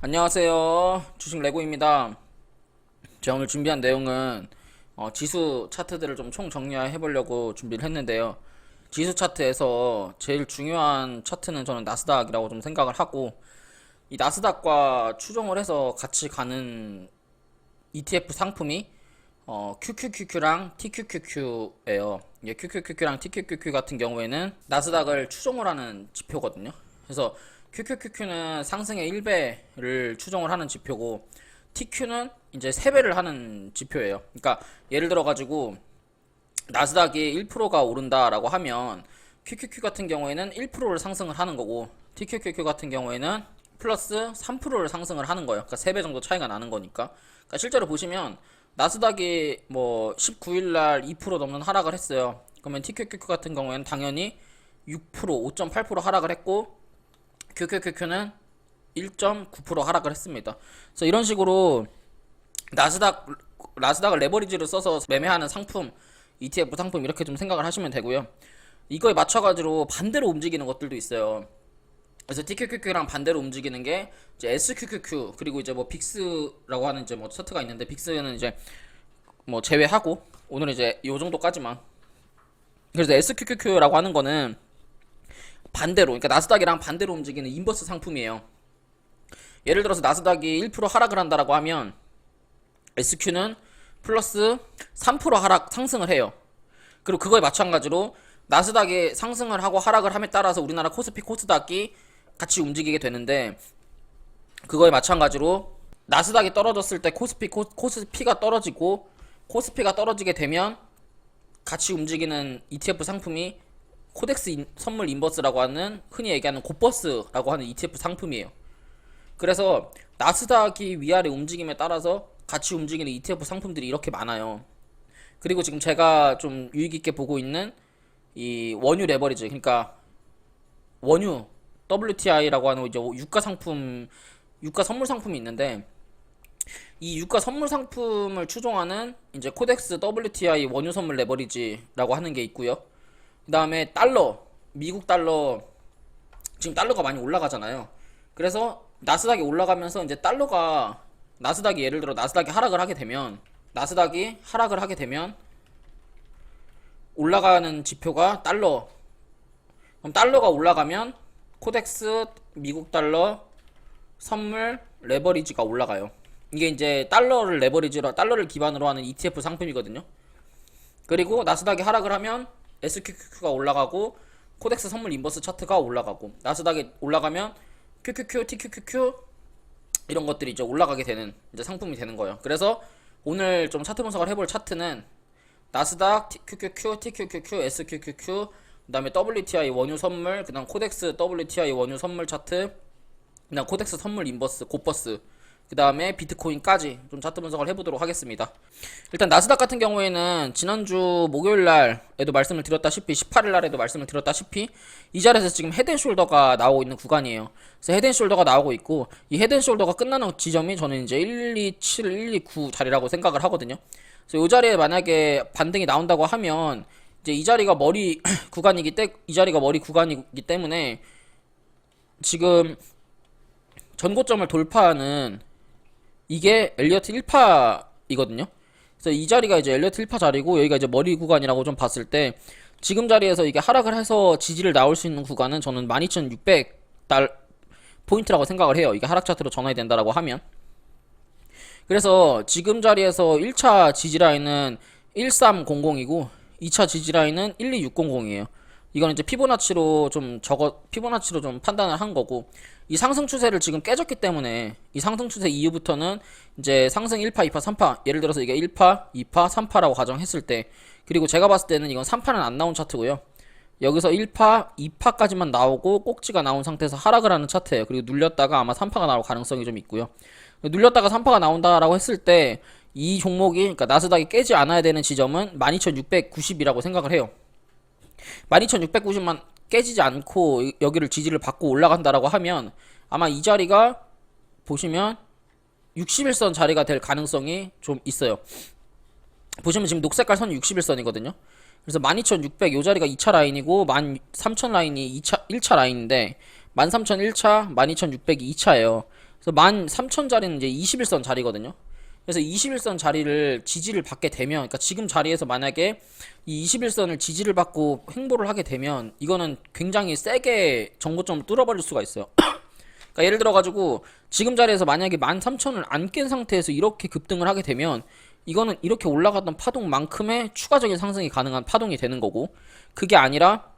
안녕하세요. 주식 레고입니다. 제가 오늘 준비한 내용은 지수 차트들을 좀 총 정리해 보려고 준비를 했는데요. 지수 차트에서 제일 중요한 차트는 저는 나스닥이라고 좀 생각을 하고, 이 나스닥과 추종을 해서 같이 가는 ETF 상품이 QQQQ랑 TQQQ예요. 이게 QQQQ랑 TQQQ 같은 경우에는 나스닥을 추종을 하는 지표거든요. 그래서 QQQQ는 상승의 1배를 추종을 하는 지표고, TQ는 이제 3배를 하는 지표예요. 그러니까 예를 들어 가지고 나스닥이 1%가 오른다라고 하면 QQQ 같은 경우에는 1%를 상승을 하는 거고, TQQQ 같은 경우에는 플러스 3%를 상승을 하는 거예요. 그러니까 3배 정도 차이가 나는 거니까. 그러니까 실제로 보시면 나스닥이 뭐 19일날 2% 넘는 하락을 했어요. 그러면 TQQQ 같은 경우에는 당연히 6%, 5.8% 하락을 했고, QQQQ는 1.9% 하락을 했습니다. 그래서 이런 식으로 나스닥을 레버리지를 써서 매매하는 상품, ETF 상품 이렇게 좀 생각을 하시면 되고요. 이거에 맞춰가지고 반대로 움직이는 것들도 있어요. 그래서 TQQQ랑 반대로 움직이는 게 이제 SQQQ, 그리고 이제 뭐 빅스라고 하는 이제 뭐 차트가 있는데, 빅스는 이제 뭐 제외하고 오늘은 이제 요 정도까지만. 그래서 SQQQ라고 하는 거는 반대로, 그러니까 나스닥이랑 반대로 움직이는 인버스 상품이에요. 예를 들어서 나스닥이 1% 하락을 한다라고 하면 SQ는 플러스 3% 하락 상승을 해요. 그리고 그거에 마찬가지로 나스닥이 상승을 하고 하락을 함에 따라서 우리나라 코스피 코스닥이 같이 움직이게 되는데, 그거에 마찬가지로 나스닥이 떨어졌을 때 코스피가 떨어지고, 코스피가 떨어지게 되면 같이 움직이는 ETF 상품이 코덱스 선물 인버스라고 하는, 흔히 얘기하는 곱버스라고 하는 ETF 상품이에요. 그래서 나스닥이 위아래 움직임에 따라서 같이 움직이는 ETF 상품들이 이렇게 많아요. 그리고 지금 제가 좀 유익 있게 보고 있는 이 원유 레버리지, 그러니까 원유 WTI라고 하는 이제 유가 선물 상품이 있는데, 이 유가 선물 상품을 추종하는 이제 코덱스 WTI 원유 선물 레버리지라고 하는 게 있고요. 그 다음에 미국 달러, 지금 달러가 많이 올라가잖아요. 그래서 나스닥이 올라가면서 이제 예를 들어 나스닥이 하락을 하게 되면 올라가는 지표가 달러. 그럼 달러가 올라가면 코덱스 미국 달러 선물 레버리지가 올라가요. 이게 이제 달러를 기반으로 하는 ETF 상품이거든요. 그리고 나스닥이 하락을 하면 SQQQ가 올라가고, 코덱스 선물 인버스 차트가 올라가고, 나스닥이 올라가면 QQQ, TQQQ 이런 것들이 이제 올라가게 되는 이제 상품이 되는 거예요. 그래서 오늘 좀 차트 분석을 해볼 차트는 나스닥, QQQ, TQQQ, SQQQ, 그다음에 WTI 원유 선물, 그다음 코덱스 WTI 원유 선물 차트, 그다음 코덱스 선물 인버스, 곱버스, 그 다음에 비트코인까지 좀 차트 분석을 해보도록 하겠습니다. 일단 나스닥 같은 경우에는 지난주 목요일날에도 말씀을 드렸다시피, 18일날에도 말씀을 드렸다시피 이 자리에서 지금 헤드앤숄더가 나오고 있는 구간이에요. 그래서 헤드앤숄더가 나오고 있고, 이 헤드앤숄더가 끝나는 지점이 저는 이제 127, 129 자리라고 생각을 하거든요. 그래서 이 자리에 만약에 반등이 나온다고 하면 이제 이 자리가 머리 구간이기 때문에 지금 전고점을 돌파하는 이게 엘리어트 1파이거든요. 그래서 이 자리가 이제 엘리어트 1파 자리고, 여기가 이제 머리 구간이라고 좀 봤을 때, 지금 자리에서 이게 하락을 해서 지지를 나올 수 있는 구간은 저는 12,600달 포인트라고 생각을 해요. 이게 하락 차트로 전환이 된다라고 하면. 그래서 지금 자리에서 1차 지지 라인은 1300이고 2차 지지 라인은 12600이에요. 이건 이제 피보나치로 좀 판단을 한 거고, 이 상승 추세를 지금 깨졌기 때문에 이 상승 추세 이후부터는 이제 상승 1파, 2파, 3파, 예를 들어서 이게 1파, 2파, 3파라고 가정했을 때, 그리고 제가 봤을 때는 이건 3파는 안 나온 차트고요. 여기서 1파, 2파까지만 나오고 꼭지가 나온 상태에서 하락을 하는 차트예요. 그리고 눌렸다가 아마 3파가 나올 가능성이 좀 있고요. 눌렸다가 3파가 나온다라고 했을 때 이 종목이, 그러니까 나스닥이 깨지 않아야 되는 지점은 12,690이라고 생각을 해요. 12,690만 깨지지 않고 여기를 지지를 받고 올라간다라고 하면 아마 이 자리가 보시면 61선 자리가 될 가능성이 좀 있어요. 보시면 지금 녹색깔 선이 61선이거든요. 그래서 12,600 요 자리가 2차 라인이고 13,000 라인이 1차 라인인데 13,000 1차, 12,600이 2차예요. 그래서 13,000자리는 이제 21선 자리거든요. 그래서 21선 자리를 지지를 받게 되면, 그러니까 지금 자리에서 만약에 이 21선을 지지를 받고 횡보를 하게 되면 이거는 굉장히 세게 정고점을 뚫어버릴 수가 있어요. 그러니까 예를 들어가지고 지금 자리에서 만약에 13,000을 안 깬 상태에서 이렇게 급등을 하게 되면 이거는 이렇게 올라갔던 파동만큼의 추가적인 상승이 가능한 파동이 되는 거고, 그게 아니라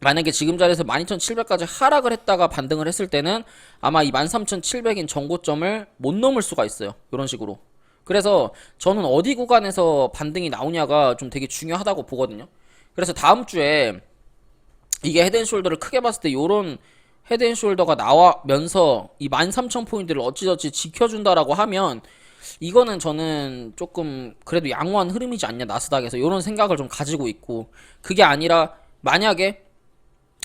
만약에 지금 자리에서 12,700까지 하락을 했다가 반등을 했을 때는 아마 이 13,700인 정고점을 못 넘을 수가 있어요. 이런 식으로. 그래서 저는 어디 구간에서 반등이 나오냐가 좀 되게 중요하다고 보거든요. 그래서 다음 주에 이게 헤드앤숄더를 크게 봤을 때 요런 헤드앤숄더가 나와면서 이 13,000포인트를 어찌저찌 지켜준다라고 하면 이거는 저는 조금 그래도 양호한 흐름이지 않냐, 나스닥에서 요런 생각을 좀 가지고 있고, 그게 아니라 만약에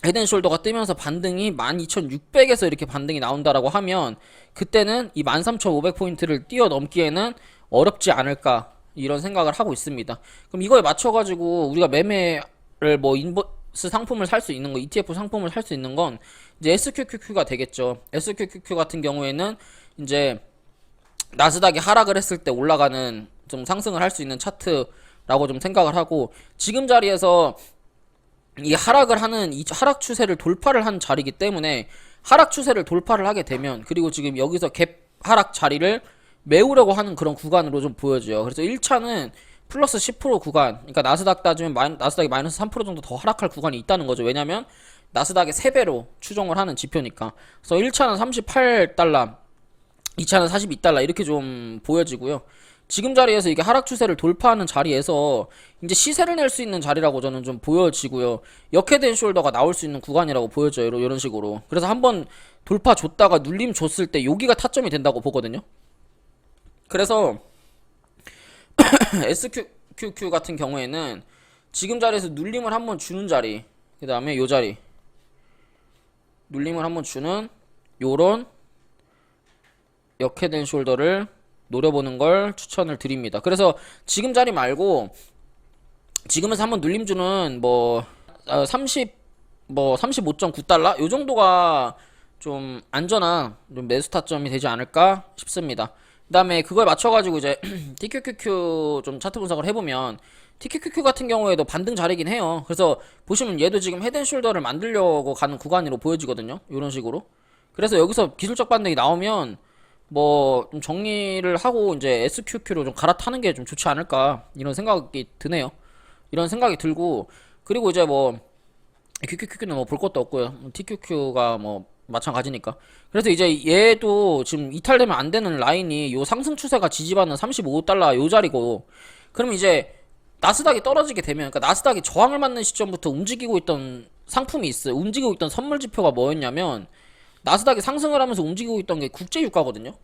헤드앤숄더가 뜨면서 반등이 12,600에서 이렇게 반등이 나온다라고 하면 그때는 이 13,500포인트를 뛰어넘기에는 어렵지 않을까, 이런 생각을 하고 있습니다. 그럼 이거에 맞춰가지고 우리가 매매를 뭐 인버스 상품을 살 수 있는 거, ETF 상품을 살 수 있는 건 이제 SQQQ가 되겠죠. SQQQ 같은 경우에는 이제 나스닥이 하락을 했을 때 올라가는 좀 상승을 할 수 있는 차트라고 좀 생각을 하고, 지금 자리에서 이 하락을 하는 이 하락 추세를 돌파를 한 자리이기 때문에 하락 추세를 돌파를 하게 되면, 그리고 지금 여기서 갭 하락 자리를 메우려고 하는 그런 구간으로 좀 보여져요. 그래서 1차는 플러스 10% 구간, 그러니까 나스닥 따지면 나스닥이 마이너스 3% 정도 더 하락할 구간이 있다는 거죠. 왜냐면 나스닥의 3배로 추정을 하는 지표니까. 그래서 1차는 38달러, 2차는 42달러 이렇게 좀 보여지고요. 지금 자리에서 이게 하락 추세를 돌파하는 자리에서 이제 시세를 낼 수 있는 자리라고 저는 좀 보여지고요. 역헤드앤숄더가 나올 수 있는 구간이라고 보여져요. 이런 식으로. 그래서 한번 돌파 줬다가 눌림 줬을 때 여기가 타점이 된다고 보거든요. 그래서 SQQQ 같은 경우에는 지금 자리에서 눌림을 한번 주는 자리, 그 다음에 요 자리 눌림을 한번 주는 요런 역헤드앤숄더를 노려보는 걸 추천을 드립니다. 그래서 지금 자리 말고 지금에서 한번 눌림 주는 뭐 35.9달러 요 정도가 좀 안전한 좀 매수 타점이 되지 않을까 싶습니다. 그 다음에 그걸 맞춰가지고 이제 TQQQ 좀 차트 분석을 해보면 TQQQ 같은 경우에도 반등 자리긴 해요. 그래서 보시면 얘도 지금 헤드앤숄더를 만들려고 가는 구간으로 보여지거든요. 이런 식으로. 그래서 여기서 기술적 반등이 나오면 뭐 좀 정리를 하고 이제 SQQ로 좀 갈아타는 게 좀 좋지 않을까, 이런 생각이 드네요. 이런 생각이 들고, 그리고 이제 뭐 QQQ는 뭐 볼 것도 없고요. TQQ가 뭐 마찬가지니까. 그래서 이제 얘도 지금 이탈되면 안 되는 라인이 요 상승 추세가 지지받는 35달러 요 자리고, 그럼 이제 나스닥이 떨어지게 되면, 그러니까 나스닥이 저항을 맞는 시점부터 움직이고 있던 상품이 있어요. 움직이고 있던 선물 지표가 뭐였냐면 나스닥이 상승을 하면서 움직이고 있던 게 국제유가거든요.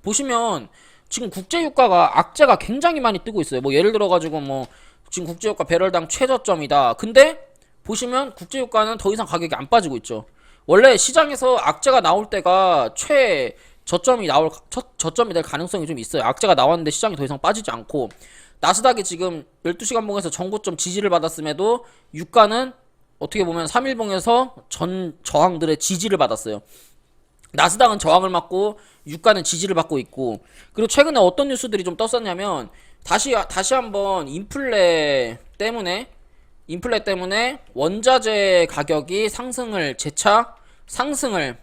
보시면 지금 국제유가가 악재가 굉장히 많이 뜨고 있어요. 뭐 예를 들어가지고 뭐 지금 국제유가 배럴당 최저점이다. 근데 보시면 국제유가는 더 이상 가격이 안 빠지고 있죠. 원래 시장에서 악재가 나올 때가 저점이 될 가능성이 좀 있어요. 악재가 나왔는데 시장이 더 이상 빠지지 않고, 나스닥이 지금 12시간 봉에서 전고점 지지를 받았음에도 유가는 어떻게 보면 3일봉에서 전 저항들의 지지를 받았어요. 나스닥은 저항을 맞고 유가는 지지를 받고 있고, 그리고 최근에 어떤 뉴스들이 좀 떴었냐면 다시 한번 인플레 때문에 원자재 가격이 재차 상승을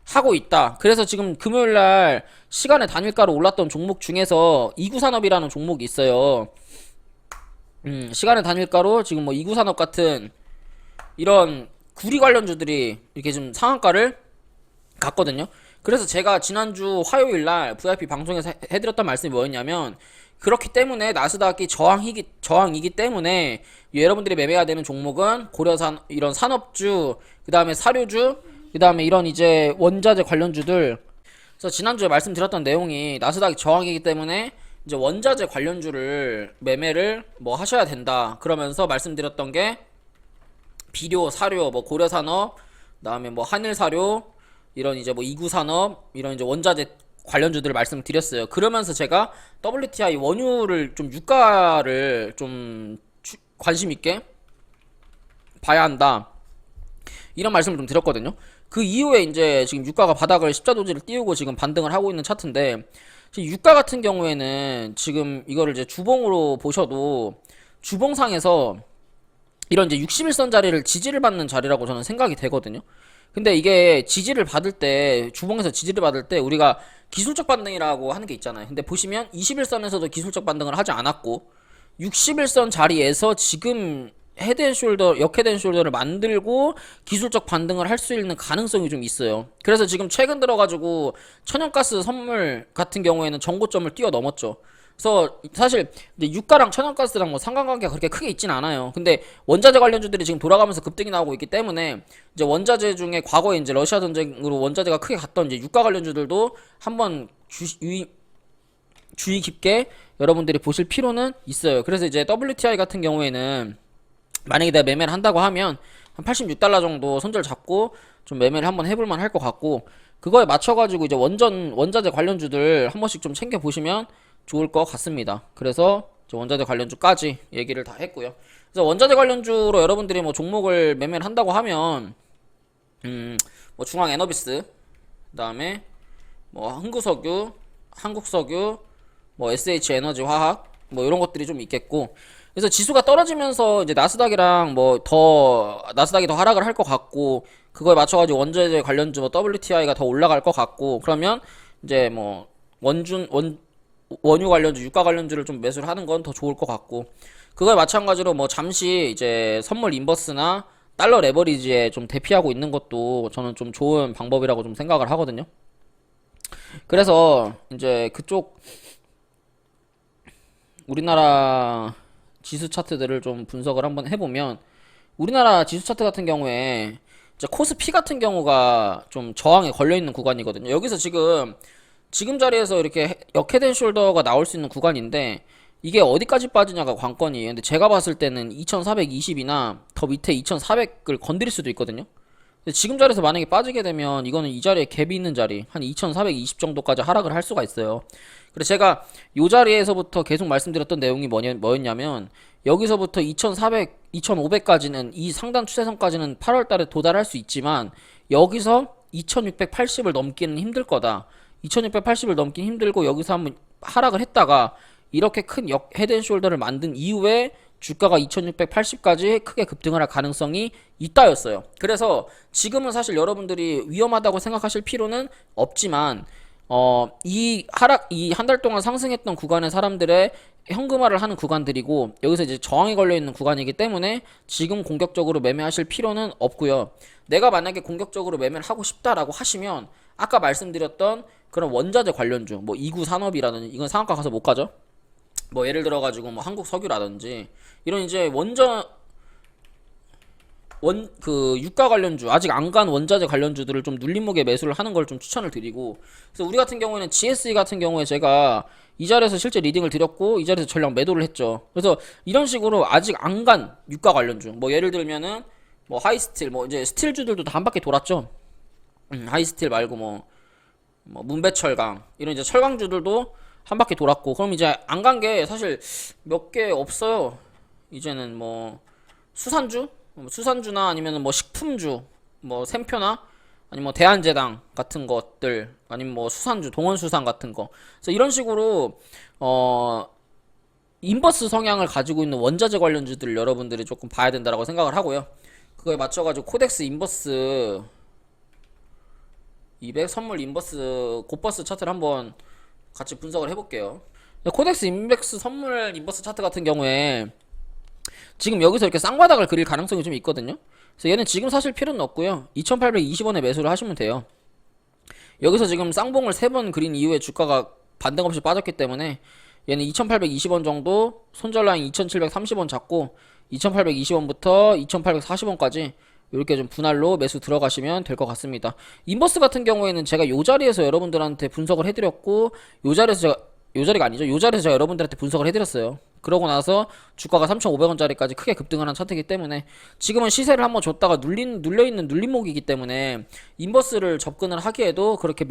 하고 있다. 그래서 지금 금요일날 시간의 단일가로 올랐던 종목 중에서 이구산업이라는 종목이 있어요. 시간의 단일가로 지금 뭐 이구산업 같은 이런 구리 관련주들이 이렇게 좀 상한가를 갔거든요. 그래서 제가 지난주 화요일날 VIP 방송에서 해드렸던 말씀이 뭐였냐면, 그렇기 때문에 나스닥이 저항이기 때문에 여러분들이 매매해야 되는 종목은 고려산 이런 산업주, 그 다음에 사료주, 그 다음에 이런 이제 원자재 관련주들. 그래서 지난주에 말씀드렸던 내용이 나스닥이 저항이기 때문에 이제 원자재 관련주를 매매를 뭐 하셔야 된다, 그러면서 말씀드렸던 게 비료, 사료, 뭐 고려산업, 그다음에 뭐 한일사료, 이런 이제 뭐 이구산업, 이런 이제 원자재 관련주들을 말씀드렸어요. 그러면서 제가 WTI 원유를 좀 유가를 좀 관심 있게 봐야 한다, 이런 말씀을 좀 드렸거든요. 그 이후에 이제 지금 유가가 바닥을 십자도지를 띄우고 지금 반등을 하고 있는 차트인데, 지금 유가 같은 경우에는 지금 이거를 이제 주봉으로 보셔도 주봉상에서 이런 이제 61선 자리를 지지를 받는 자리라고 저는 생각이 되거든요. 근데 이게 지지를 받을 때, 주봉에서 지지를 받을 때 우리가 기술적 반등이라고 하는 게 있잖아요. 근데 보시면 21선에서도 기술적 반등을 하지 않았고 61선 자리에서 지금 헤드앤숄더, 역헤드앤숄더를 만들고 기술적 반등을 할 수 있는 가능성이 좀 있어요. 그래서 지금 최근 들어가지고 천연가스 선물 같은 경우에는 정고점을 뛰어넘었죠. 그래서 사실 이제 유가랑 천연가스랑 뭐 상관관계가 그렇게 크게 있진 않아요. 근데 원자재 관련주들이 지금 돌아가면서 급등이 나오고 있기 때문에 이제 원자재 중에 과거에 이제 러시아 전쟁으로 원자재가 크게 갔던 이제 유가 관련주들도 한번 주의 깊게 여러분들이 보실 필요는 있어요. 그래서 이제 WTI 같은 경우에는 만약에 내가 매매를 한다고 하면 한 86달러 정도 손절 잡고 좀 매매를 한번 해볼만 할 것 같고, 그거에 맞춰가지고 이제 원자재 관련주들 한 번씩 좀 챙겨보시면 좋을 것 같습니다. 그래서 원자재 관련주까지 얘기를 다 했고요. 그래서 원자재 관련주로 여러분들이 뭐 종목을 매매를 한다고 하면 뭐 중앙에너비스, 그다음에 뭐 흥구석유, 한국석유, 뭐 SH에너지화학 뭐 이런 것들이 좀 있겠고, 그래서 지수가 떨어지면서 이제 나스닥이랑 뭐 더 나스닥이 더 하락을 할 것 같고, 그거에 맞춰가지고 원자재 관련주 뭐 WTI가 더 올라갈 것 같고, 그러면 이제 뭐 원유 관련주, 유가 관련주를 좀 매수를 하는 건 더 좋을 것 같고, 그거에 마찬가지로 뭐 잠시 이제 선물 인버스나 달러 레버리지에 좀 대피하고 있는 것도 저는 좀 좋은 방법이라고 좀 생각을 하거든요. 그래서 이제 그쪽 우리나라 지수 차트들을 좀 분석을 한번 해보면, 우리나라 지수 차트 같은 경우에 이제 코스피 같은 경우가 좀 저항에 걸려있는 구간이거든요. 여기서 지금 자리에서 이렇게 역헤드앤숄더가 나올 수 있는 구간인데, 이게 어디까지 빠지냐가 관건이에요. 근데 제가 봤을 때는 2420이나 더 밑에 2400을 건드릴 수도 있거든요. 근데 지금 자리에서 만약에 빠지게 되면 이거는 이 자리에 갭이 있는 자리 한 2420 정도까지 하락을 할 수가 있어요. 그래서 제가 이 자리에서부터 계속 말씀드렸던 내용이 뭐였냐면, 여기서부터 2400, 2500까지는 이 상단 추세선까지는 8월달에 도달할 수 있지만 여기서 2680을 넘기는 힘들 거다. 2680을 넘긴 힘들고 여기서 한번 하락을 했다가 이렇게 큰 헤드앤숄더를 만든 이후에 주가가 2680까지 크게 급등을 할 가능성이 있다였어요. 그래서 지금은 사실 여러분들이 위험하다고 생각하실 필요는 없지만, 이 한 달 동안 상승했던 구간의 사람들의 현금화를 하는 구간들이고, 여기서 이제 저항이 걸려있는 구간이기 때문에 지금 공격적으로 매매하실 필요는 없고요. 내가 만약에 공격적으로 매매를 하고 싶다라고 하시면 아까 말씀드렸던 그런 원자재 관련주, 뭐 이구산업이라든지, 이건 상한가 가서 못 가죠. 뭐 예를 들어가지고 뭐 한국석유라든지 이런 이제 그 유가 관련주, 아직 안 간 원자재 관련주들을 좀 눌림목에 매수를 하는 걸 좀 추천을 드리고, 그래서 우리 같은 경우에는 GSE 같은 경우에 제가 이 자리에서 실제 리딩을 드렸고 이 자리에서 전량 매도를 했죠. 그래서 이런 식으로 아직 안 간 유가 관련주, 뭐 예를 들면은 뭐 하이스틸, 뭐 이제 스틸주들도 다 한 바퀴 돌았죠. 하이스틸 말고 뭐 문배철강, 이런 이제 철강주들도 한 바퀴 돌았고, 그럼 이제 안 간 게 사실 몇 개 없어요. 이제는 뭐 수산주나 아니면 뭐 식품주, 뭐 샘표나 아니면 뭐 대한제당 같은 것들, 아니면 뭐 수산주, 동원수산 같은 거. 그래서 이런 식으로 인버스 성향을 가지고 있는 원자재 관련주들을 여러분들이 조금 봐야 된다라고 생각을 하고요. 그거에 맞춰가지고 코덱스 인버스 200 선물 인버스 곧버스 차트를 한번 같이 분석을 해볼게요. 코덱스 인덱스 선물 인버스 차트 같은 경우에 지금 여기서 이렇게 쌍바닥을 그릴 가능성이 좀 있거든요. 그래서 얘는 지금 사실 필요는 없고요. 2820원에 매수를 하시면 돼요. 여기서 지금 쌍봉을 3번 그린 이후에 주가가 반등 없이 빠졌기 때문에 얘는 2820원 정도, 손절 라인 2730원 잡고 2820원부터 2840원까지 이렇게 좀 분할로 매수 들어가시면 될 것 같습니다. 인버스 같은 경우에는 제가 요 자리에서 여러분들한테 분석을 해드렸고, 요 자리가 아니죠. 요 자리에서 제가 여러분들한테 분석을 해드렸어요. 그러고 나서 주가가 3,500원짜리까지 크게 급등을 한 차트이기 때문에 지금은 시세를 한번 줬다가 눌려있는 눌림목이기 때문에 인버스를 접근을 하기에도 그렇게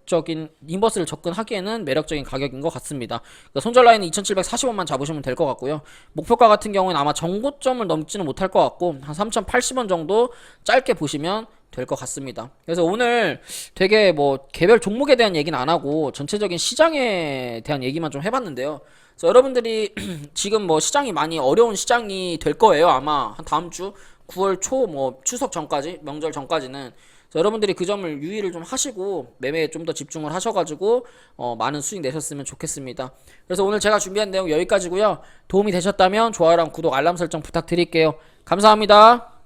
매력적인 인버스를 접근하기에는 매력적인 가격인 것 같습니다. 그러니까 손절 라인은 2,740원만 잡으시면 될 것 같고요. 목표가 같은 경우에는 아마 정고점을 넘지는 못할 것 같고 한 3,080원 정도 짧게 보시면 될 것 같습니다. 그래서 오늘 되게 뭐 개별 종목에 대한 얘기는 안 하고 전체적인 시장에 대한 얘기만 좀 해봤는데요. 그래서 여러분들이 지금 뭐 시장이 많이 어려운 시장이 될 거예요. 아마 한 다음 주 9월 초 뭐 추석 전까지 명절 전까지는. 그래서 여러분들이 그 점을 유의를 좀 하시고 매매에 좀 더 집중을 하셔가지고 많은 수익 내셨으면 좋겠습니다. 그래서 오늘 제가 준비한 내용 여기까지고요. 도움이 되셨다면 좋아요랑 구독 알람 설정 부탁드릴게요. 감사합니다.